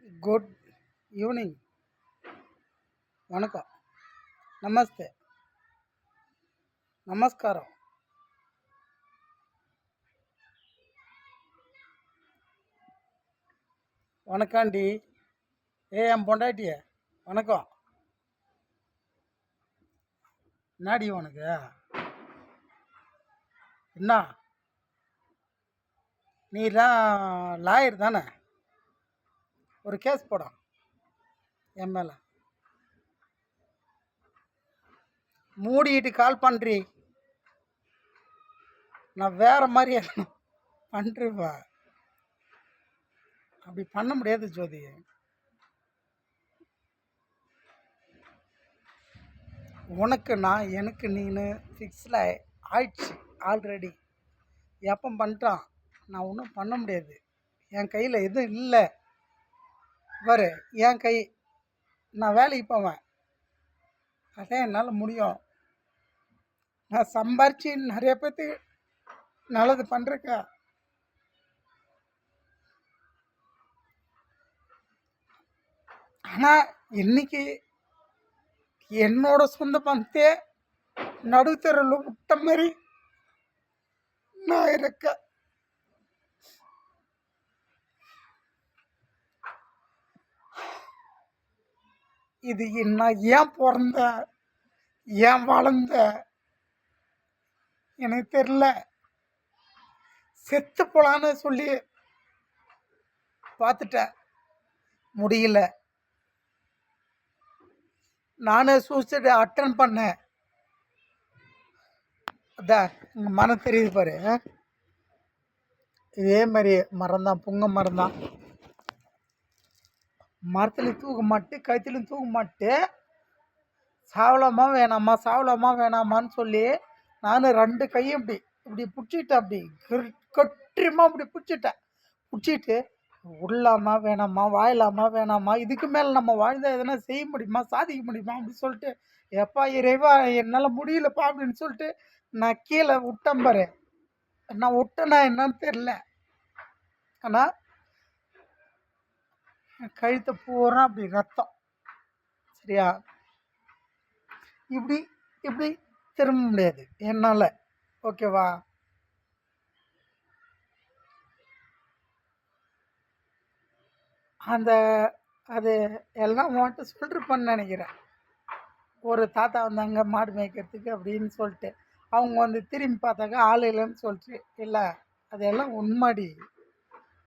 Good evening, vanakkam, నమస్తే, நமஸ்காரம். வணக்காண்டி. என் பொண்டாட்டிய வணக்கம். என்னாடி உனக்கு என்ன? நீ தான் லாயர் தானே? ஒரு கேஸ் போடும் என் மேலே. மூடிக்கிட்டு கால் பண்ணுறி, நான் வேற மாதிரி பண்ணுறேப்பா. அப்படி பண்ண முடியாது ஜோதி. உனக்கு நான், எனக்கு நீனு ஃபிக்ஸில் ஆயிடுச்சு ஆல்ரெடி. எப்போ பண்ணிட்டான், நான் ஒன்றும் பண்ண முடியாது. என் கையில் எதுவும் இல்லை. பாரு, என் கை, நான் வேலைக்கு போவேன், அதான் என்னால் முடியும். நான் சம்பாரித்து நிறைய பேர்த்து நல்லது பண்ணுறேக்கா. ஆனால் இன்னைக்கு என்னோட சொந்த பந்தே நடுத்தரில் விட்ட மாதிரி நான் இருக்கேன். இது நான் ஏன் பிறந்த, ஏன் வளர்ந்த எனக்கு தெரில. செத்து போலான்னு சொல்லி பார்த்துட்டேன், முடியல. நானே சூசைடு அட்டன் பண்ணேன். அதான் உங்கள் மரம் தெரியுது பாரு, இதே மாதிரி மரம் தான், புங்க மரம் தான். மரத்துலையும் தூக்க மாட்டு, கழுத்துலையும் தூக்க மாட்டு. சாவலாமா வேணாமா, சாவலாமா வேணாமான்னு சொல்லி நான் ரெண்டு கையும் இப்படி இப்படி பிடிச்சிட்டேன். அப்படி கட்டுமா அப்படி பிடிச்சிட்டு உள்ளாமா வேணாமா, வாழலாமா வேணாமா, இதுக்கு மேலே நம்ம வாழ்ந்தால் எதனா செய்ய முடியுமா, சாதிக்க முடியுமா அப்படின்னு சொல்லிட்டு, எப்பா இறைவா என்னால் முடியலப்பா அப்படின்னு சொல்லிட்டு நான் கீழே விட்டேன் பாரு. நான் விட்டேன்னா என்னன்னு தெரில, ஆனால் கழுத்தை பூரா அப்படி ரத்தம். சரியா? இப்படி இப்படி திரும்ப முடியாது என்னால். ஓகேவா? அந்த அது எல்லாம் உன்ட்டு சொல்லிருப்பேன்னு நினைக்கிறேன். ஒரு தாத்தா வந்தாங்க மாடு மேய்க்கிறதுக்கு அப்படின்னு சொல்லிட்டு, அவங்க வந்து திரும்பி பார்த்தாக்க ஆள் இல்லைன்னு சொல்லிட்டு. இல்லை, அதெல்லாம் உண்மைடி.